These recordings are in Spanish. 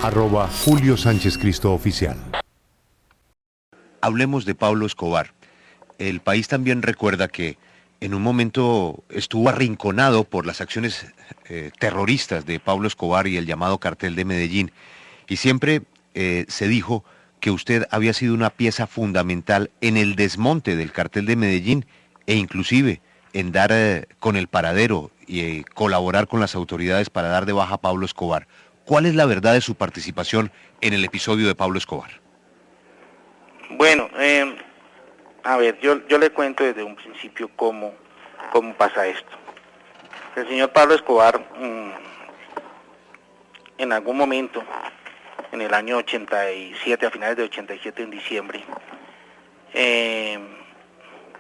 @Julio Sánchez Cristo Oficial. Hablemos de Pablo Escobar. El país también recuerda que en un momento estuvo arrinconado por las acciones terroristas de Pablo Escobar y el llamado Cartel de Medellín. Y siempre se dijo que usted había sido una pieza fundamental en el desmonte del Cartel de Medellín e inclusive en dar con el paradero y colaborar con las autoridades para dar de baja a Pablo Escobar. ¿Cuál es la verdad de su participación en el episodio de Pablo Escobar? Bueno, a ver, yo le cuento desde un principio cómo pasa esto. El señor Pablo Escobar, en algún momento, en el año 87, a finales de 87, en diciembre,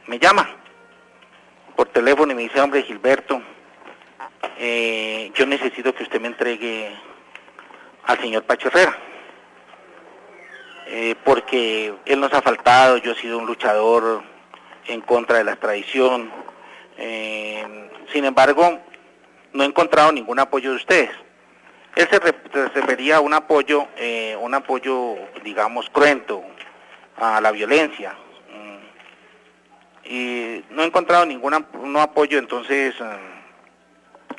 me llama por teléfono y me dice: hombre, Gilberto, yo necesito que usted me entregue al señor Pacho Herrera, porque él nos ha faltado. Yo he sido un luchador en contra de la extradición, sin embargo, no he encontrado ningún apoyo de ustedes. Él se refería a un apoyo, digamos, cruento, a la violencia, y no he encontrado ningún apoyo. Entonces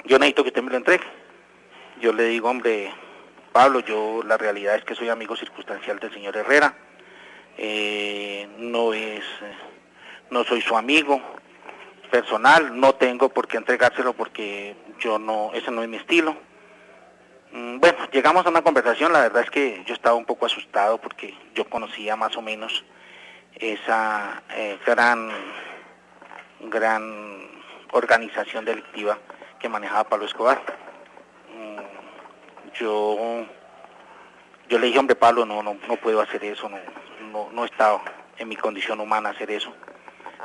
yo necesito que usted me lo entregue. Yo le digo: hombre, Pablo, yo la realidad es que soy amigo circunstancial del señor Herrera, no soy su amigo personal, no tengo por qué entregárselo porque ese no es mi estilo. Bueno, llegamos a una conversación. La verdad es que yo estaba un poco asustado porque yo conocía más o menos esa gran organización delictiva que manejaba Pablo Escobar. Yo le dije: hombre, Pablo, no puedo hacer eso, no estaba en mi condición humana hacer eso.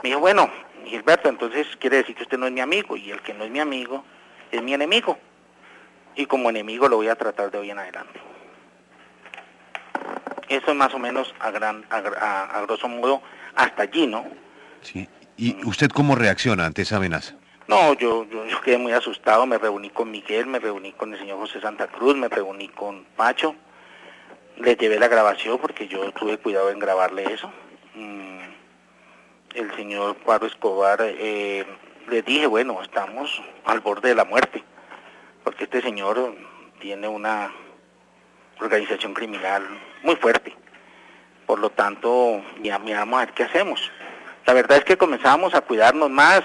Me dijo: bueno, Gilberto, entonces quiere decir que usted no es mi amigo, y el que no es mi amigo es mi enemigo, y como enemigo lo voy a tratar de hoy en adelante. Eso es más o menos a grosso modo hasta allí, ¿no? Sí. ¿Y usted cómo reacciona ante esa amenaza? No, yo quedé muy asustado. Me reuní con Miguel, me reuní con el señor José Santa Cruz, me reuní con Pacho. Le llevé la grabación porque yo tuve cuidado en grabarle eso. El señor Pablo Escobar, le dije: bueno, estamos al borde de la muerte, porque este señor tiene una organización criminal muy fuerte. Por lo tanto, ya miramos a ver qué hacemos. La verdad es que comenzamos a cuidarnos más.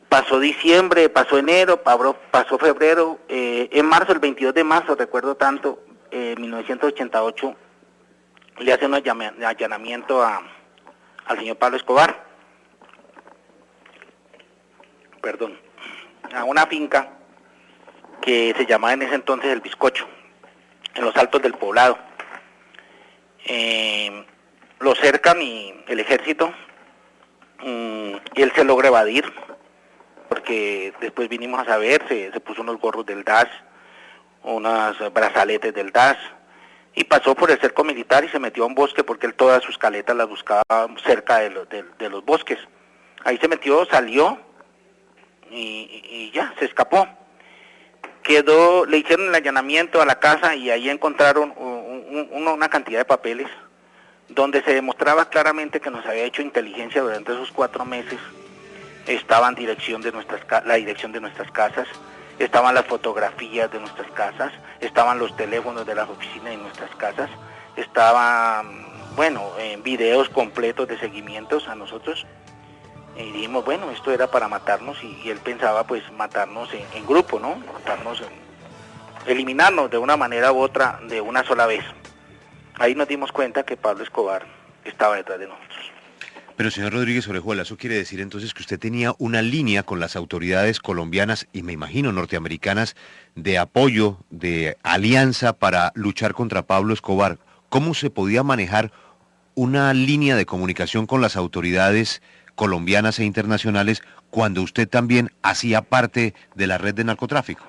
Pasó diciembre, pasó enero, pasó febrero. En marzo, el 22 de marzo, recuerdo tanto, 1988, le hacen un allanamiento al señor Pablo Escobar. Perdón. A una finca que se llamaba en ese entonces El Bizcocho, en los Altos del Poblado. Lo cercan y el ejército, y él se logra evadir, porque después vinimos a saber, se puso unos gorros del DAS, unos brazaletes del DAS, y pasó por el cerco militar y se metió a un bosque, porque él todas sus caletas las buscaba cerca de los bosques. Ahí se metió, salió, y ya, se escapó. Le hicieron el allanamiento a la casa y ahí encontraron una cantidad de papeles donde se demostraba claramente que nos había hecho inteligencia durante esos 4 meses. Estaban la dirección de nuestras casas, estaban las fotografías de nuestras casas, estaban los teléfonos de las oficinas de nuestras casas, estaban, videos completos de seguimientos a nosotros. Y dijimos: bueno, esto era para matarnos, y él pensaba pues matarnos en grupo, ¿no? Eliminarnos de una manera u otra de una sola vez. Ahí nos dimos cuenta que Pablo Escobar estaba detrás de nosotros. Pero señor Rodríguez Orejuela, eso quiere decir entonces que usted tenía una línea con las autoridades colombianas y me imagino norteamericanas de apoyo, de alianza para luchar contra Pablo Escobar. ¿Cómo se podía manejar una línea de comunicación con las autoridades colombianas e internacionales cuando usted también hacía parte de la red de narcotráfico?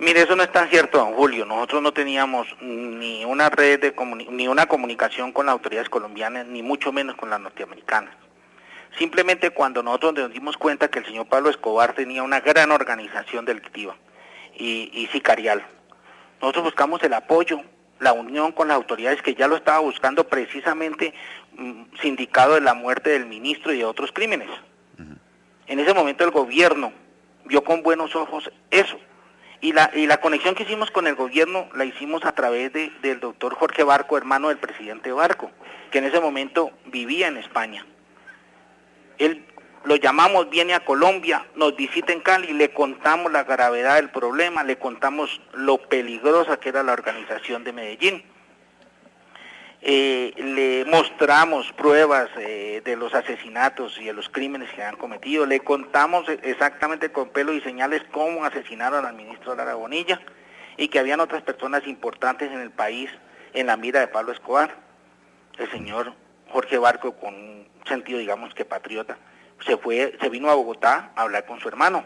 Mire, eso no es tan cierto, don Julio. Nosotros no teníamos ni una red ni una comunicación con las autoridades colombianas, ni mucho menos con las norteamericanas. Simplemente cuando nosotros nos dimos cuenta que el señor Pablo Escobar tenía una gran organización delictiva y sicarial, Nosotros buscamos el apoyo, la unión con las autoridades, que ya lo estaba buscando precisamente sindicado de la muerte del ministro y de otros crímenes. En ese momento el gobierno vio con buenos ojos eso. Y la conexión que hicimos con el gobierno la hicimos a través del doctor Jorge Barco, hermano del presidente Barco, que en ese momento vivía en España. Él lo llamamos, viene a Colombia, nos visita en Cali, le contamos la gravedad del problema, le contamos lo peligrosa que era la organización de Medellín. Le mostramos pruebas de los asesinatos y de los crímenes que han cometido, le contamos exactamente con pelo y señales cómo asesinaron al ministro Lara Bonilla y que habían otras personas importantes en el país en la mira de Pablo Escobar. El señor Jorge Barco, con un sentido digamos que patriota, se vino a Bogotá a hablar con su hermano.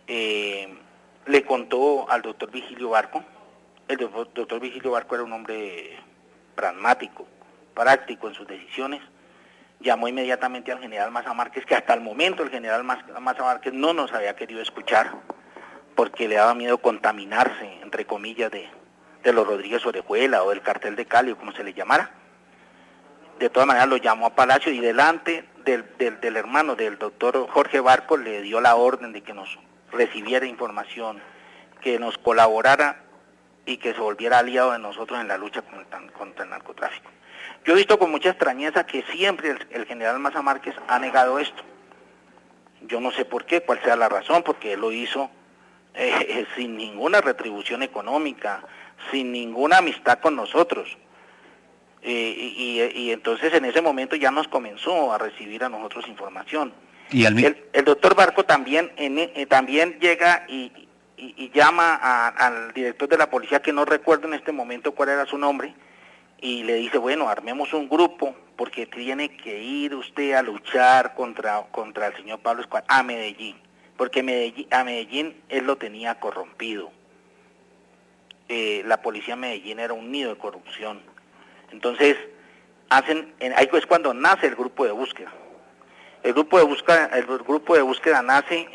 Le contó al doctor Vigilio Barco. El doctor Vigilio Barco era un hombre pragmático, práctico en sus decisiones. Llamó inmediatamente al general Maza Márquez, que hasta el momento el general Maza Márquez no nos había querido escuchar, porque le daba miedo contaminarse, entre comillas, de los Rodríguez Orejuela o del cartel de Cali, o como se le llamara. De todas maneras lo llamó a Palacio y delante del hermano del doctor Jorge Barco le dio la orden de que nos recibiera información, que nos colaborara y que se volviera aliado de nosotros en la lucha contra el narcotráfico. Yo he visto con mucha extrañeza que siempre el general Maza Márquez ha negado esto. Yo no sé por qué, cuál sea la razón, porque él lo hizo sin ninguna retribución económica, sin ninguna amistad con nosotros. Y entonces en ese momento ya nos comenzó a recibir a nosotros información. Y el doctor Barco también también llega y llama al director de la policía, que no recuerdo en este momento cuál era su nombre, y le dice, bueno, armemos un grupo, porque tiene que ir usted a luchar contra el señor Pablo Escobar a Medellín, porque a Medellín él lo tenía corrompido. La policía de Medellín era un nido de corrupción. Entonces, ahí es cuando nace el grupo de búsqueda. El grupo de búsqueda nace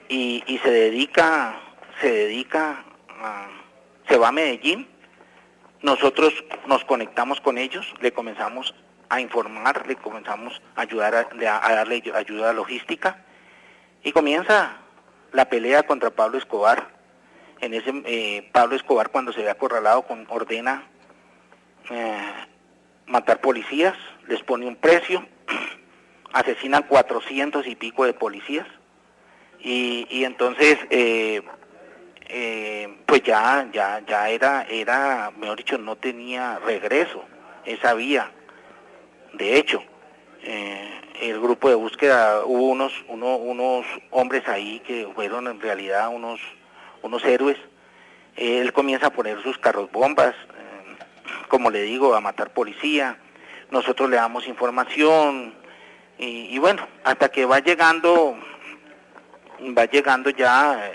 y se va a Medellín. Nosotros nos conectamos con ellos, le comenzamos a informar, le comenzamos a ayudar a darle ayuda logística, y comienza la pelea contra Pablo Escobar. Pablo Escobar, cuando se ve acorralado, ordena matar policías, les pone un precio, asesinan 400 y pico de policías, y entonces pues ya era, mejor dicho, no tenía regreso esa vía. De hecho, el grupo de búsqueda, hubo unos hombres ahí que fueron en realidad unos héroes. Él comienza a poner sus carros bombas, como le digo, a matar policía. Nosotros le damos información y bueno, hasta que va llegando ya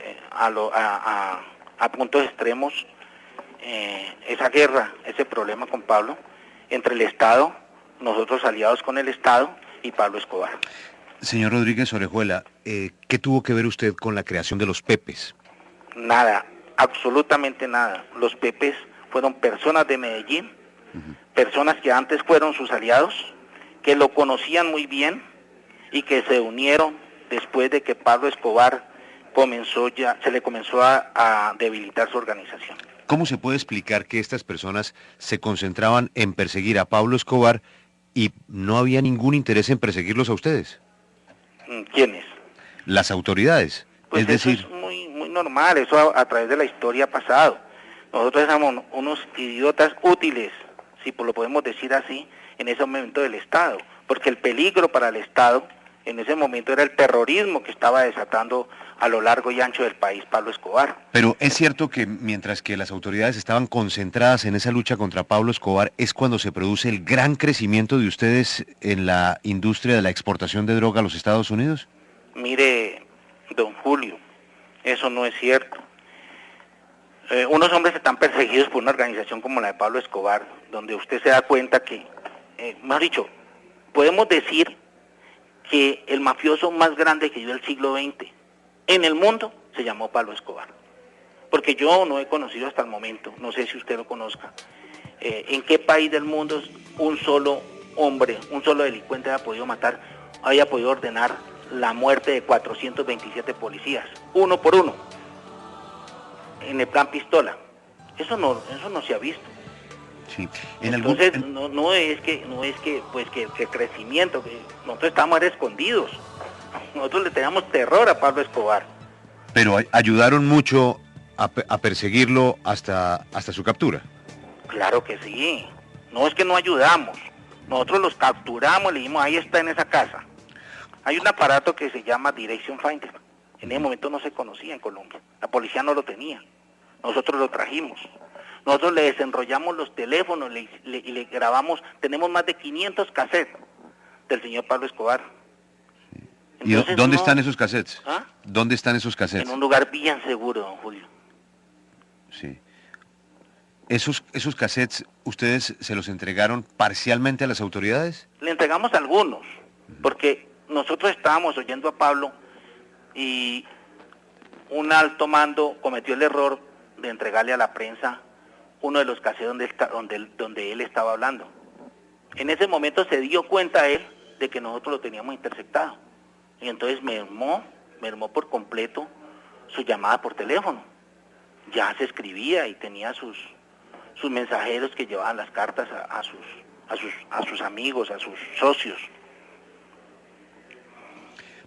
a puntos extremos esa guerra, ese problema con Pablo, entre el Estado, nosotros aliados con el Estado, y Pablo Escobar. Señor Rodríguez Orejuela, ¿qué tuvo que ver usted con la creación de los Pepes? Nada, absolutamente nada. Los Pepes fueron personas de Medellín, personas que antes fueron sus aliados, que lo conocían muy bien y que se unieron después de que Pablo Escobar se le comenzó a debilitar su organización. ¿Cómo se puede explicar que estas personas se concentraban en perseguir a Pablo Escobar y no había ningún interés en perseguirlos a ustedes? ¿Quiénes? Las autoridades. Pues es decir, eso es muy normal, eso a través de la historia ha pasado. Nosotros éramos unos idiotas útiles, si lo podemos decir así, en ese momento del Estado, porque el peligro para el Estado en ese momento era el terrorismo que estaba desatando a lo largo y ancho del país Pablo Escobar. Pero es cierto que mientras que las autoridades estaban concentradas en esa lucha contra Pablo Escobar, es cuando se produce el gran crecimiento de ustedes en la industria de la exportación de droga a los Estados Unidos. Mire, don Julio, eso no es cierto. Unos hombres están perseguidos por una organización como la de Pablo Escobar, donde usted se da cuenta que, mejor dicho, podemos decir que el mafioso más grande que dio el siglo XX en el mundo se llamó Pablo Escobar. Porque yo no he conocido hasta el momento, no sé si usted lo conozca, en qué país del mundo un solo hombre, un solo delincuente haya podido ordenar la muerte de 427 policías, uno por uno, en el plan pistola. Eso no se ha visto. Sí. Entonces no es que pues que el crecimiento, que nosotros estamos escondidos, nosotros le teníamos terror a Pablo Escobar. Pero ayudaron mucho a perseguirlo hasta su captura. Claro que sí, no es que no ayudamos, nosotros los capturamos, le dijimos, ahí está en esa casa. Hay un aparato que se llama Direction Finder, en ese momento no se conocía en Colombia, la policía no lo tenía, nosotros lo trajimos. Nosotros le desenrollamos los teléfonos y le grabamos, tenemos más de 500 cassettes del señor Pablo Escobar. Entonces, ¿y dónde están esos cassettes? ¿Ah? ¿Dónde están esos cassettes? En un lugar bien seguro, don Julio. Sí. ¿Esos cassettes ustedes se los entregaron parcialmente a las autoridades? Le entregamos algunos, porque nosotros estábamos oyendo a Pablo y un alto mando cometió el error de entregarle a la prensa uno de los cassettes donde él estaba hablando. En ese momento se dio cuenta él de que nosotros lo teníamos interceptado. Y entonces mermó por completo su llamada por teléfono. Ya se escribía y tenía sus mensajeros que llevaban las cartas a sus amigos, a sus socios.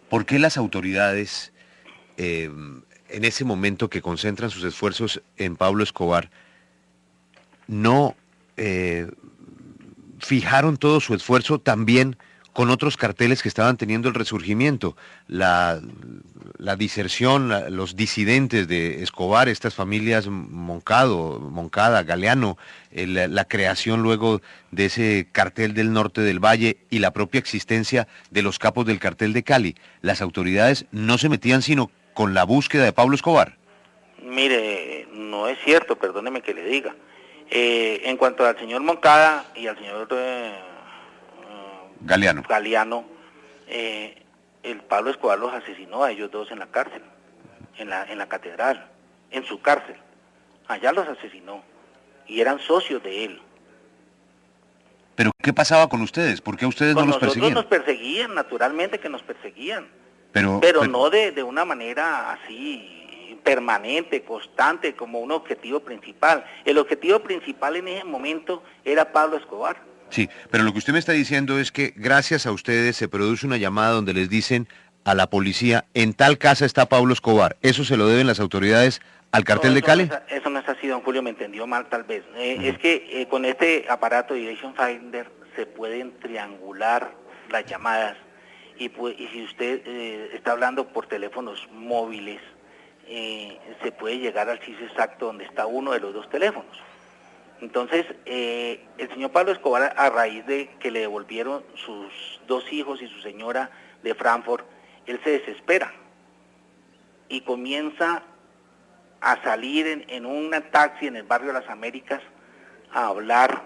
¿Por qué las autoridades, en ese momento que concentran sus esfuerzos en Pablo Escobar, no fijaron todo su esfuerzo también con otros carteles que estaban teniendo el resurgimiento, la diserción, los disidentes de Escobar, estas familias Moncada, Galeano, la creación luego de ese cartel del norte del Valle y la propia existencia de los capos del cartel de Cali? ¿Las autoridades no se metían sino con la búsqueda de Pablo Escobar? Mire, no es cierto, perdóneme que le diga. En cuanto al señor Moncada y al señor Galeano, el Pablo Escobar los asesinó a ellos dos en la cárcel, en la catedral, en su cárcel. Allá los asesinó y eran socios de él. ¿Pero qué pasaba con ustedes? ¿Por qué ustedes no los perseguían? Nosotros nos perseguían, naturalmente que nos perseguían, pero no de una manera así permanente, constante, como un objetivo principal. El objetivo principal en ese momento era Pablo Escobar. Sí, pero lo que usted me está diciendo es que gracias a ustedes se produce una llamada donde les dicen a la policía, en tal casa está Pablo Escobar. ¿Eso se lo deben las autoridades al cartel de Cali? Eso no es así, don Julio, me entendió mal tal vez. Es que con este aparato Direction Finder se pueden triangular las llamadas y si usted está hablando por teléfonos móviles, se puede llegar al sitio exacto donde está uno de los dos teléfonos. Entonces, el señor Pablo Escobar, a raíz de que le devolvieron sus dos hijos y su señora de Frankfurt, él se desespera y comienza a salir en un taxi en el barrio de las Américas a hablar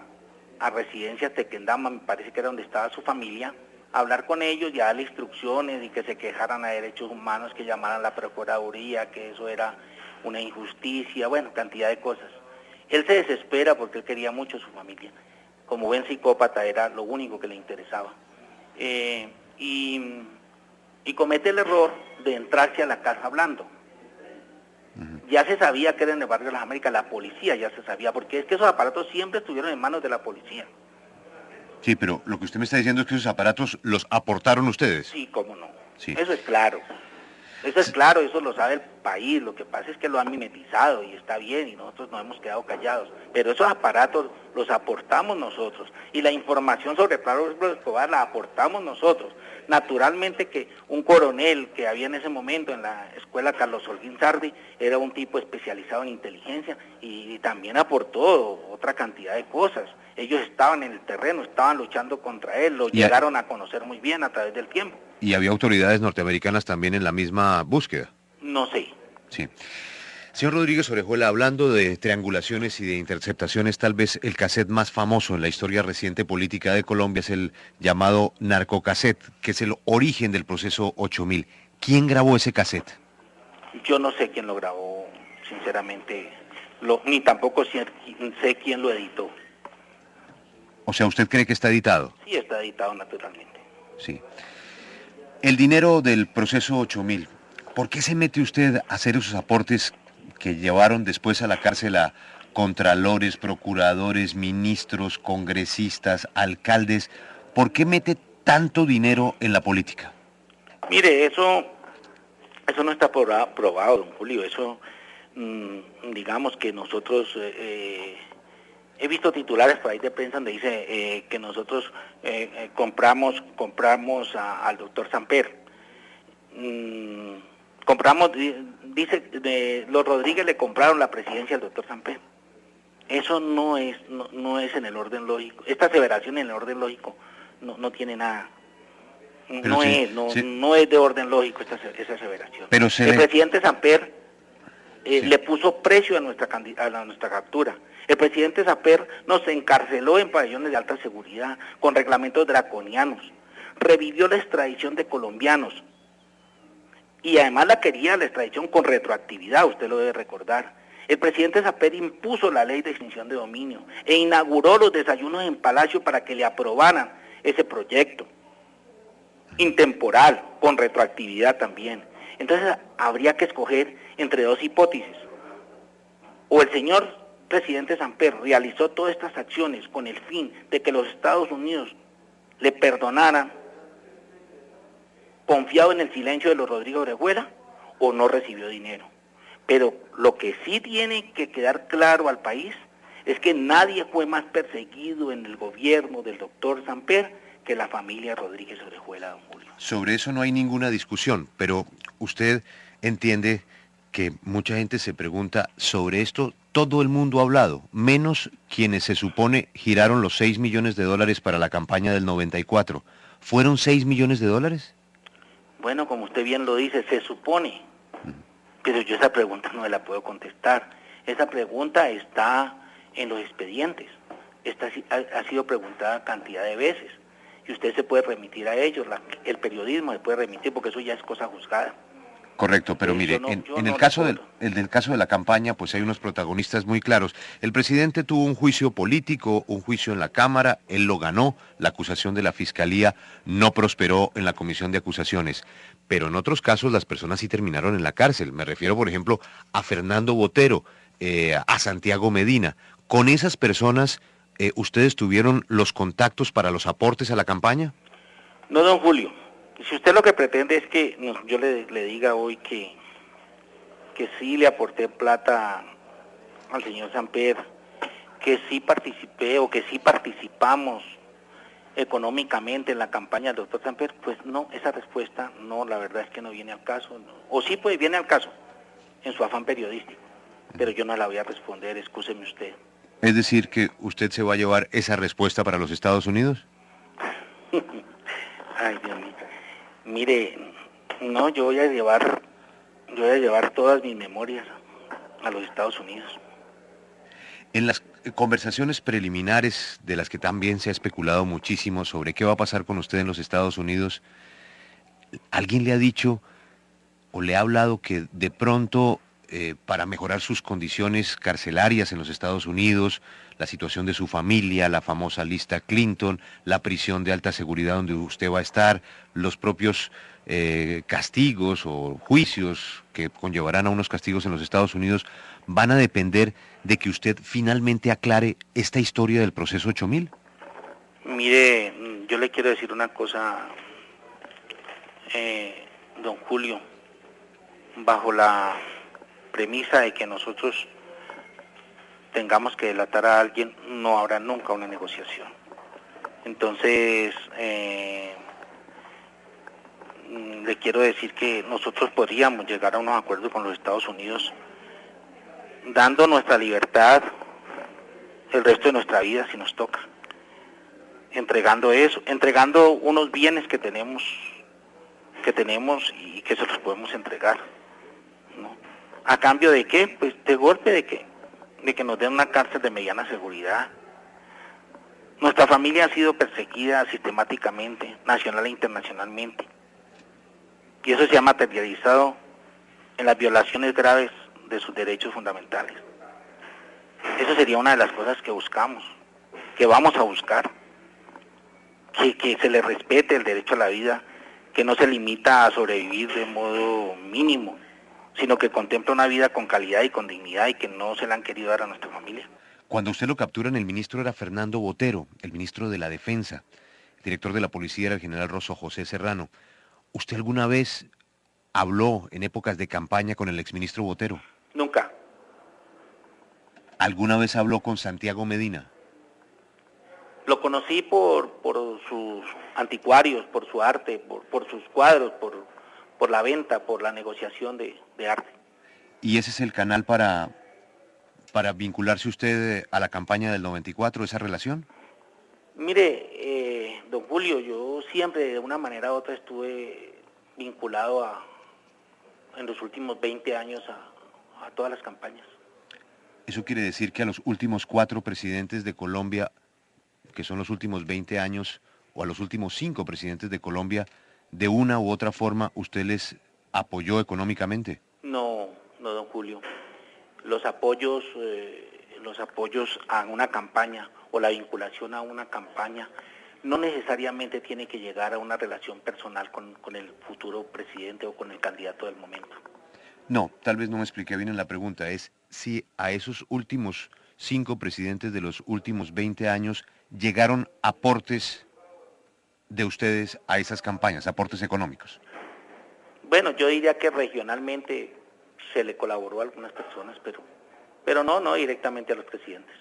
a Residencia Tequendama, me parece que era donde estaba su familia, a hablar con ellos y a darle instrucciones y que se quejaran a derechos humanos, que llamaran a la Procuraduría, que eso era una injusticia, bueno, cantidad de cosas. Él se desespera porque él quería mucho a su familia. Como buen psicópata era lo único que le interesaba. Y comete el error de entrarse a la casa hablando. Ya se sabía que era en el barrio de las Américas, la policía ya se sabía, porque es que esos aparatos siempre estuvieron en manos de la policía. Sí, pero lo que usted me está diciendo es que esos aparatos los aportaron ustedes. Sí, cómo no. Sí. Eso es claro. Eso es claro, eso lo sabe el país. Lo que pasa es que lo han mimetizado y está bien y nosotros nos hemos quedado callados. Pero esos aparatos los aportamos nosotros y la información sobre Pablo Escobar la aportamos nosotros. Naturalmente que un coronel que había en ese momento en la escuela Carlos Holguín Sardi era un tipo especializado en inteligencia y también aportó otra cantidad de cosas. Ellos estaban en el terreno, estaban luchando contra él, lo llegaron a conocer muy bien a través del tiempo. ¿Y había autoridades norteamericanas también en la misma búsqueda? No sé. Sí. Señor Rodríguez Orejuela, hablando de triangulaciones y de interceptaciones, tal vez el cassette más famoso en la historia reciente política de Colombia es el llamado narcocassette, que es el origen del proceso 8000. ¿Quién grabó ese cassette? Yo no sé quién lo grabó, sinceramente, ni tampoco sé quién lo editó. O sea, ¿usted cree que está editado? Sí, está editado naturalmente. Sí. El dinero del proceso 8000, ¿por qué se mete usted a hacer esos aportes que llevaron después a la cárcel a contralores, procuradores, ministros, congresistas, alcaldes? ¿Por qué mete tanto dinero en la política? Mire, eso no está probado, don Julio. Eso, digamos que nosotros, he visto titulares por ahí de prensa donde dice que nosotros compramos al doctor Samper. Dice, los Rodríguez le compraron la presidencia al doctor Samper. Eso no es en el orden lógico. Esta aseveración en el orden lógico no tiene nada. No es de orden lógico esa aseveración. Pero el presidente Samper le puso precio a nuestra captura. El presidente Samper nos encarceló en pabellones de alta seguridad con reglamentos draconianos. Revivió la extradición de colombianos. Y además la extradición con retroactividad, usted lo debe recordar. El presidente Samper impuso la ley de extinción de dominio e inauguró los desayunos en Palacio para que le aprobaran ese proyecto. Intemporal, con retroactividad también. Entonces habría que escoger entre dos hipótesis. O el señor presidente Samper realizó todas estas acciones con el fin de que los Estados Unidos le perdonaran, confiado en el silencio de los Rodríguez Orejuela, o no recibió dinero. Pero lo que sí tiene que quedar claro al país es que nadie fue más perseguido en el gobierno del doctor Samper que la familia Rodríguez Orejuela, don Julio. Sobre eso no hay ninguna discusión, pero usted entiende que mucha gente se pregunta sobre esto. Todo el mundo ha hablado, menos quienes se supone giraron los 6 millones de dólares para la campaña del 94. ¿Fueron 6 millones de dólares? Bueno, como usted bien lo dice, se supone, pero yo esa pregunta no me la puedo contestar. Esa pregunta está en los expedientes, ha sido preguntada cantidad de veces, y usted se puede remitir a ellos, el periodismo se puede remitir, porque eso ya es cosa juzgada. Correcto, pero mire, en el caso de la campaña, pues hay unos protagonistas muy claros. El presidente tuvo un juicio político, un juicio en la Cámara, él lo ganó, la acusación de la Fiscalía no prosperó en la comisión de acusaciones, pero en otros casos las personas sí terminaron en la cárcel. Me refiero, por ejemplo, a Fernando Botero, a Santiago Medina. ¿Con esas personas ustedes tuvieron los contactos para los aportes a la campaña? No, don Julio. Si usted lo que pretende es que yo le diga hoy que sí le aporté plata al señor Samper, que sí participé o que sí participamos económicamente en la campaña del doctor Samper, pues no, esa respuesta no, la verdad es que no viene al caso. No. O sí, pues viene al caso, en su afán periodístico, pero yo no la voy a responder, excúseme usted. Es decir, que usted se va a llevar esa respuesta para los Estados Unidos. Ay, Dios mío. Mire, no, yo voy a llevar todas mis memorias a los Estados Unidos. En las conversaciones preliminares, de las que también se ha especulado muchísimo sobre qué va a pasar con usted en los Estados Unidos, ¿alguien le ha dicho o le ha hablado que de pronto, para mejorar sus condiciones carcelarias en los Estados Unidos, la situación de su familia, la famosa lista Clinton, la prisión de alta seguridad donde usted va a estar, los propios castigos o juicios que conllevarán a unos castigos en los Estados Unidos, van a depender de que usted finalmente aclare esta historia del proceso 8000? Mire, yo le quiero decir una cosa, don Julio, bajo la premisa de que nosotros tengamos que delatar a alguien, no habrá nunca una negociación. Entonces, le quiero decir que nosotros podríamos llegar a unos acuerdos con los Estados Unidos, dando nuestra libertad el resto de nuestra vida si nos toca, entregando eso, entregando unos bienes que tenemos y que se los podemos entregar, ¿no? ¿A cambio de qué? Pues de golpe de que nos den una cárcel de mediana seguridad. Nuestra familia ha sido perseguida sistemáticamente, nacional e internacionalmente. Y eso se ha materializado en las violaciones graves de sus derechos fundamentales. Eso sería una de las cosas que buscamos, que vamos a buscar, que se le respete el derecho a la vida, que no se limita a sobrevivir de modo mínimo, sino que contempla una vida con calidad y con dignidad y que no se la han querido dar a nuestra familia. Cuando usted lo capturan, el ministro era Fernando Botero, el ministro de la Defensa. El director de la policía era el general Rosso José Serrano. ¿Usted alguna vez habló en épocas de campaña con el exministro Botero? Nunca. ¿Alguna vez habló con Santiago Medina? Lo conocí por sus anticuarios, por su arte, por sus cuadros, por la venta, por la negociación de arte. ¿Y ese es el canal para vincularse usted a la campaña del 94, esa relación? Mire, don Julio, yo siempre de una manera u otra estuve vinculado en los últimos 20 años a todas las campañas. Eso quiere decir que a los últimos 4 presidentes de Colombia, que son los últimos 20 años, o a los últimos 5 presidentes de Colombia, de una u otra forma, ¿usted les apoyó económicamente? No, don Julio. Los apoyos a una campaña o la vinculación a una campaña no necesariamente tiene que llegar a una relación personal con el futuro presidente o con el candidato del momento. No, tal vez no me expliqué bien en la pregunta. Es si a esos últimos 5 presidentes de los últimos 20 años llegaron aportes de ustedes a esas campañas, aportes económicos. Bueno, yo diría que regionalmente se le colaboró a algunas personas, pero no directamente a los presidentes.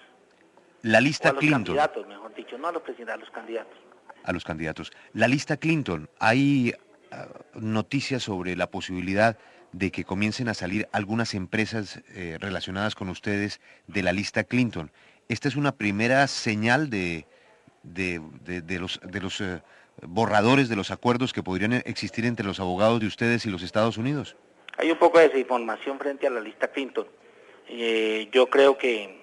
La O lista a los Clinton. candidatos, mejor dicho, no a los presidentes, a los candidatos. A los candidatos. La lista Clinton, hay noticias sobre la posibilidad de que comiencen a salir algunas empresas relacionadas con ustedes de la lista Clinton. Esta es una primera señal de los borradores de los acuerdos que podrían existir entre los abogados de ustedes y los Estados Unidos. Hay un poco de desinformación frente a la lista Clinton. Yo creo que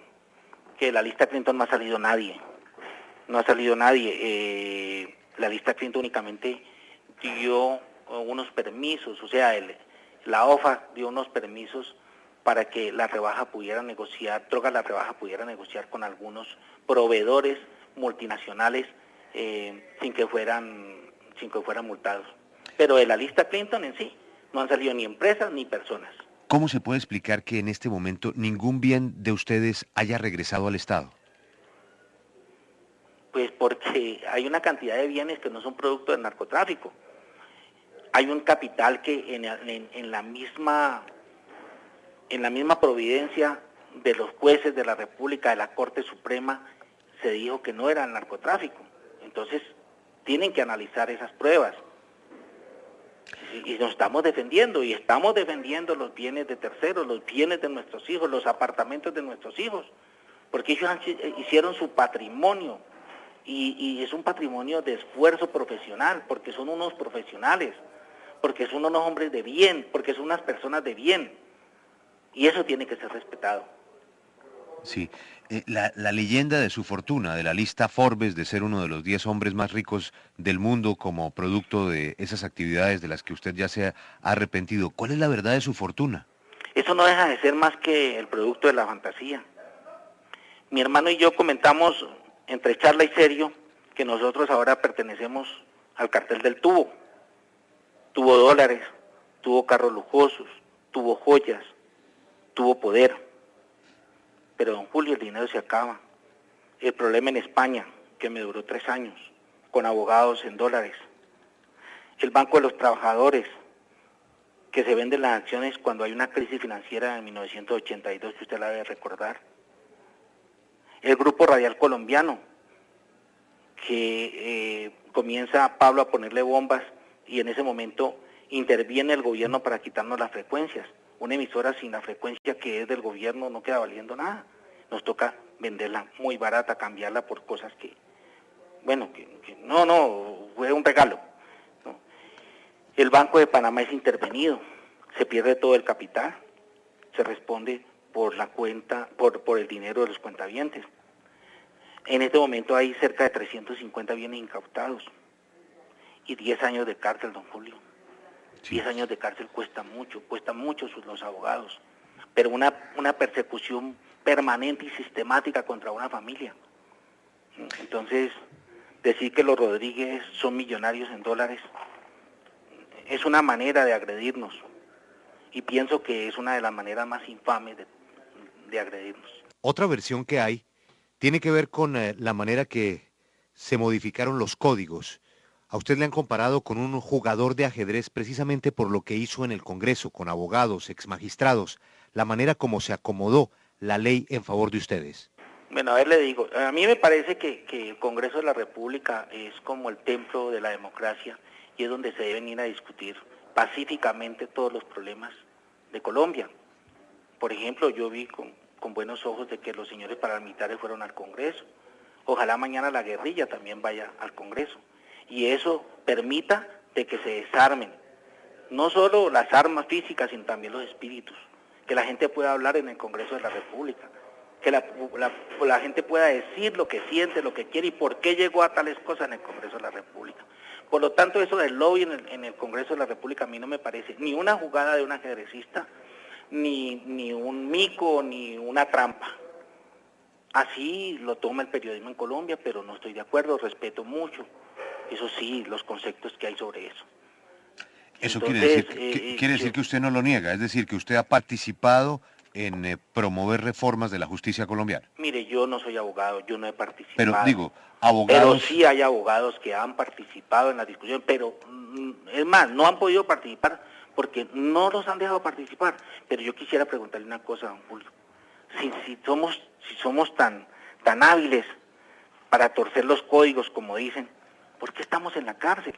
la lista Clinton no ha salido nadie. No ha salido nadie. La lista Clinton únicamente dio unos permisos, o sea, la OFA dio unos permisos para que la rebaja pudiera negociar, Drogas La Rebaja pudiera negociar con algunos proveedores multinacionales sin que fueran multados. Pero de la lista Clinton en sí no han salido ni empresas ni personas. ¿Cómo se puede explicar que en este momento ningún bien de ustedes haya regresado al Estado? Pues porque hay una cantidad de bienes que no son producto del narcotráfico. Hay un capital que en la misma providencia de los jueces de la República, de la Corte Suprema, se dijo que no era el narcotráfico. Entonces, tienen que analizar esas pruebas. Y nos estamos defendiendo, y estamos defendiendo los bienes de terceros, los bienes de nuestros hijos, los apartamentos de nuestros hijos, porque ellos hicieron su patrimonio, y es un patrimonio de esfuerzo profesional, porque son unos profesionales, porque son unos hombres de bien, porque son unas personas de bien, y eso tiene que ser respetado. Sí, la leyenda de su fortuna, de la lista Forbes, de ser uno de los 10 hombres más ricos del mundo como producto de esas actividades de las que usted ya se ha arrepentido, ¿cuál es la verdad de su fortuna? Eso no deja de ser más que el producto de la fantasía. Mi hermano y yo comentamos, entre charla y serio, que nosotros ahora pertenecemos al cartel del tubo. Tuvo dólares, tuvo carros lujosos, tuvo joyas, tuvo poder. Pero don Julio, el dinero se acaba. El problema en España, que me duró 3 años, con abogados en dólares. El Banco de los Trabajadores, que se venden las acciones cuando hay una crisis financiera en 1982, que usted la debe recordar. El Grupo Radial Colombiano, que comienza Pablo a ponerle bombas y en ese momento interviene el gobierno para quitarnos las frecuencias. Una emisora sin la frecuencia que es del gobierno no queda valiendo nada. Nos toca venderla muy barata, cambiarla por cosas que fue un regalo, ¿no? El Banco de Panamá es intervenido, se pierde todo el capital, se responde por la cuenta, por el dinero de los cuentavientes. En este momento hay cerca de 350 bienes incautados y 10 años de cárcel, don Julio. Sí. 10 años de cárcel cuesta mucho los abogados, pero una persecución permanente y sistemática contra una familia. Entonces, decir que los Rodríguez son millonarios en dólares es una manera de agredirnos, y pienso que es una de las maneras más infames de agredirnos. Otra versión que hay tiene que ver con la manera que se modificaron los códigos. A usted le han comparado con un jugador de ajedrez precisamente por lo que hizo en el Congreso, con abogados, exmagistrados, la manera como se acomodó la ley en favor de ustedes. Bueno, a ver, le digo, a mí me parece que el Congreso de la República es como el templo de la democracia y es donde se deben ir a discutir pacíficamente todos los problemas de Colombia. Por ejemplo, yo vi con buenos ojos de que los señores paramilitares fueron al Congreso. Ojalá mañana la guerrilla también vaya al Congreso. Y eso permita de que se desarmen, no solo las armas físicas, sino también los espíritus. Que la gente pueda hablar en el Congreso de la República. Que la gente pueda decir lo que siente, lo que quiere y por qué llegó a tales cosas en el Congreso de la República. Por lo tanto, eso del lobby en el Congreso de la República a mí no me parece ni una jugada de un ajedrecista, ni un mico, ni una trampa. Así lo toma el periodismo en Colombia, pero no estoy de acuerdo, respeto mucho, eso sí, los conceptos que hay sobre eso. Eso Entonces, quiere decir que usted no lo niega, es decir, que usted ha participado en promover reformas de la justicia colombiana. Mire, yo no soy abogado, yo no he participado. Pero digo, abogados... Pero sí hay abogados que han participado en la discusión, pero es más, no han podido participar porque no los han dejado participar. Pero yo quisiera preguntarle una cosa, don Julio. Si somos tan hábiles para torcer los códigos, como dicen, ¿por qué estamos en la cárcel?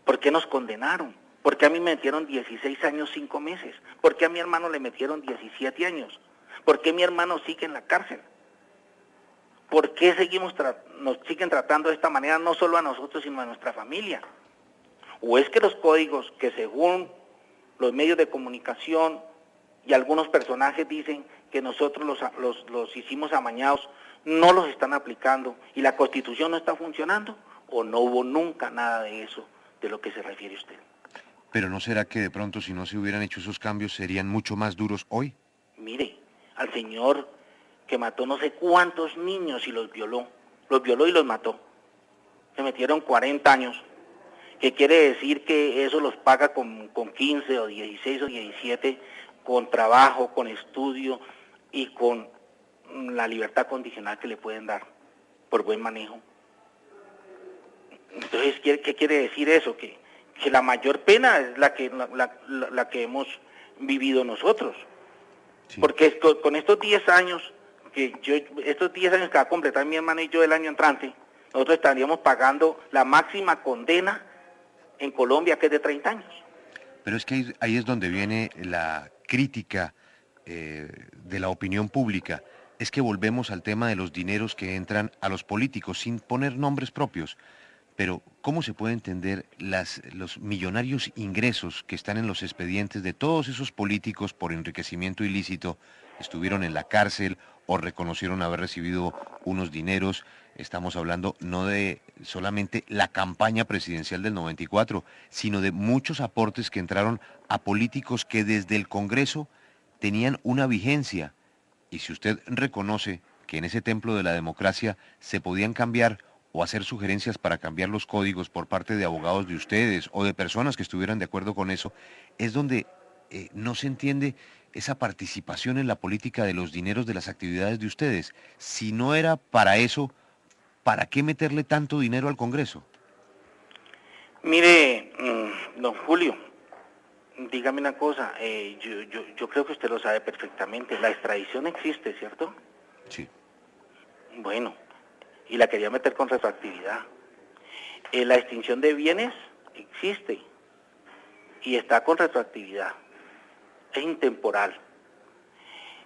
¿Por qué nos condenaron? ¿Por qué a mí me metieron 16 años 5 meses? ¿Por qué a mi hermano le metieron 17 años? ¿Por qué mi hermano sigue en la cárcel? ¿Por qué nos siguen tratando de esta manera, no solo a nosotros, sino a nuestra familia? ¿O es que los códigos que según los medios de comunicación y algunos personajes dicen que nosotros los hicimos amañados, no los están aplicando y la Constitución no está funcionando? ¿O no hubo nunca nada de eso de lo que se refiere usted? Pero ¿no será que de pronto si no se hubieran hecho esos cambios serían mucho más duros hoy? Mire, al señor que mató no sé cuántos niños y los violó y los mató. Se metieron 40 años, que quiere decir que eso los paga con 15 o 16 o 17, con trabajo, con estudio y con la libertad condicional que le pueden dar por buen manejo. Entonces, ¿qué quiere decir eso? Que la mayor pena es la que hemos vivido nosotros. Sí. Porque con estos 10 años, estos 10 años que va a completar mi hermano y yo el año entrante, nosotros estaríamos pagando la máxima condena en Colombia, que es de 30 años. Pero es que ahí es donde viene la crítica de la opinión pública. Es que volvemos al tema de los dineros que entran a los políticos sin poner nombres propios. Pero, ¿cómo se puede entender los millonarios ingresos que están en los expedientes de todos esos políticos por enriquecimiento ilícito? Estuvieron en la cárcel o reconocieron haber recibido unos dineros. Estamos hablando no de solamente la campaña presidencial del 94, sino de muchos aportes que entraron a políticos que desde el Congreso tenían una vigencia. Y si usted reconoce que en ese templo de la democracia se podían cambiar o hacer sugerencias para cambiar los códigos por parte de abogados de ustedes o de personas que estuvieran de acuerdo con eso, es donde no se entiende esa participación en la política de los dineros de las actividades de ustedes. Si no era para eso, ¿para qué meterle tanto dinero al Congreso? Mire, don Julio, dígame una cosa, yo creo que usted lo sabe perfectamente, la extradición existe, ¿cierto? Sí. Bueno, y la quería meter con retroactividad. La extinción de bienes existe y está con retroactividad, es intemporal.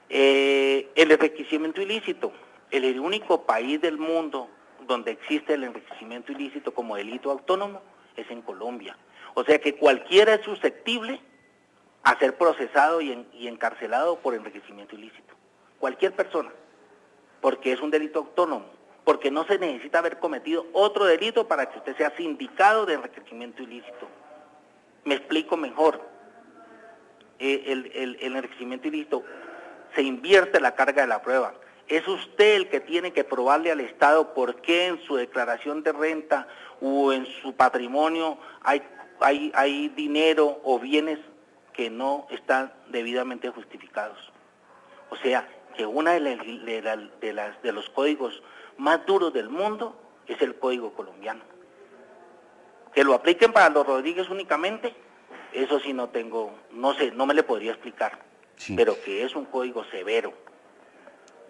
El enriquecimiento ilícito, el único país del mundo donde existe el enriquecimiento ilícito como delito autónomo es en Colombia. O sea que cualquiera es susceptible a ser procesado y encarcelado por enriquecimiento ilícito. Cualquier persona, porque es un delito autónomo, porque no se necesita haber cometido otro delito para que usted sea sindicado de enriquecimiento ilícito. Me explico mejor. El enriquecimiento ilícito se invierte la carga de la prueba. Es usted el que tiene que probarle al Estado por qué en su declaración de renta o en su patrimonio hay dinero o bienes que no están debidamente justificados. O sea, que uno de los códigos más duros del mundo es el Código Colombiano. Que lo apliquen para los Rodríguez únicamente, eso sí no sé, no me le podría explicar, sí. Pero que es un código severo.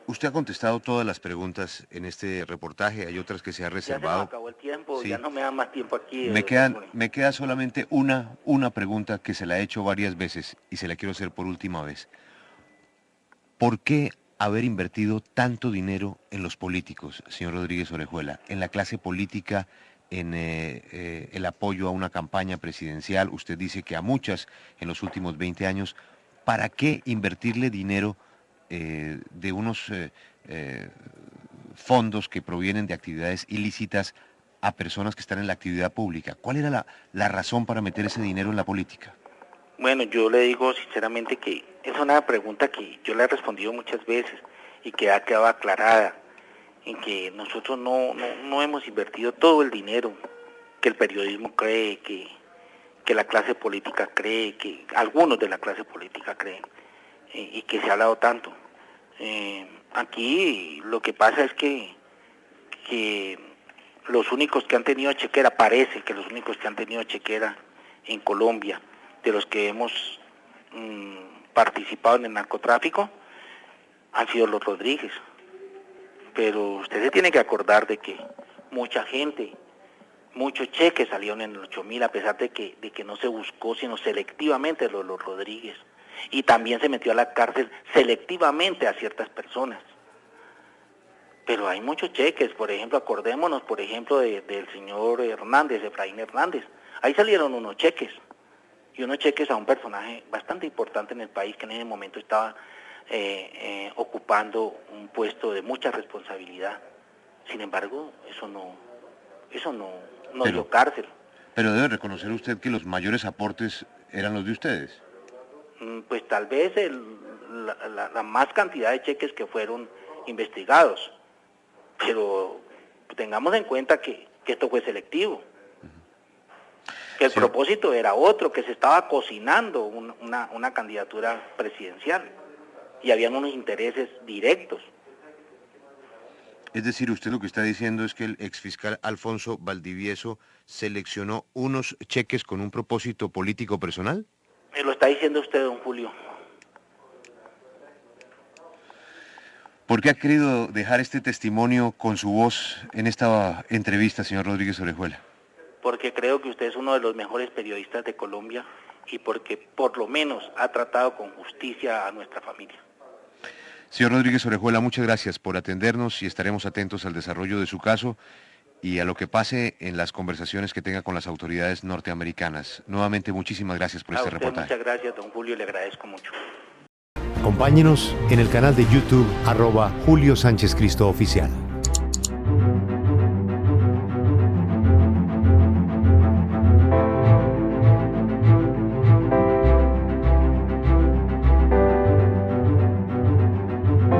Usted ha contestado todas las preguntas en este reportaje, hay otras que se ha reservado. Ya se me acabó el tiempo, sí. Ya no me da más tiempo aquí. Me queda solamente una pregunta que se la he hecho varias veces y se la quiero hacer por última vez. ¿Por qué haber invertido tanto dinero en los políticos, señor Rodríguez Orejuela, en la clase política, en el apoyo a una campaña presidencial? Usted dice que a muchas en los últimos 20 años. ¿Para qué invertirle dinero de unos fondos que provienen de actividades ilícitas a personas que están en la actividad pública? ¿Cuál era la razón para meter ese dinero en la política? Bueno, yo le digo sinceramente que es una pregunta que yo le he respondido muchas veces y que ha quedado aclarada, en que nosotros no hemos invertido todo el dinero que el periodismo cree, que la clase política cree, que algunos de la clase política creen, y que se ha hablado tanto. Aquí lo que pasa es que los únicos que han tenido chequera, parece que los únicos que han tenido chequera en Colombia, de los que hemos participado en el narcotráfico, han sido los Rodríguez. Pero usted se tiene que acordar de que mucha gente, muchos cheques salieron en el 8.000, a pesar de que no se buscó, sino selectivamente los Rodríguez. Y también se metió a la cárcel selectivamente a ciertas personas. Pero hay muchos cheques, por ejemplo, acordémonos, por ejemplo, del señor Hernández, Efraín Hernández. Ahí salieron unos cheques, y unos cheques a un personaje bastante importante en el país, que en ese momento estaba ocupando un puesto de mucha responsabilidad. Sin embargo, eso no dio cárcel. Pero debe reconocer usted que los mayores aportes eran los de ustedes. Pues tal vez la más cantidad de cheques que fueron investigados, pero tengamos en cuenta que esto fue selectivo, que el propósito era otro, que se estaba cocinando una candidatura presidencial y habían unos intereses directos. Es decir, usted lo que está diciendo es que el exfiscal Alfonso Valdivieso seleccionó unos cheques con un propósito político personal. Me lo está diciendo usted, don Julio. ¿Por qué ha querido dejar este testimonio con su voz en esta entrevista, señor Rodríguez Orejuela? Porque creo que usted es uno de los mejores periodistas de Colombia y porque por lo menos ha tratado con justicia a nuestra familia. Señor Rodríguez Orejuela, muchas gracias por atendernos y estaremos atentos al desarrollo de su caso y a lo que pase en las conversaciones que tenga con las autoridades norteamericanas. Nuevamente, muchísimas gracias por este reportaje. Muchas gracias, don Julio, le agradezco mucho. Acompáñenos en el canal de YouTube @Julio Sánchez Cristo Oficial.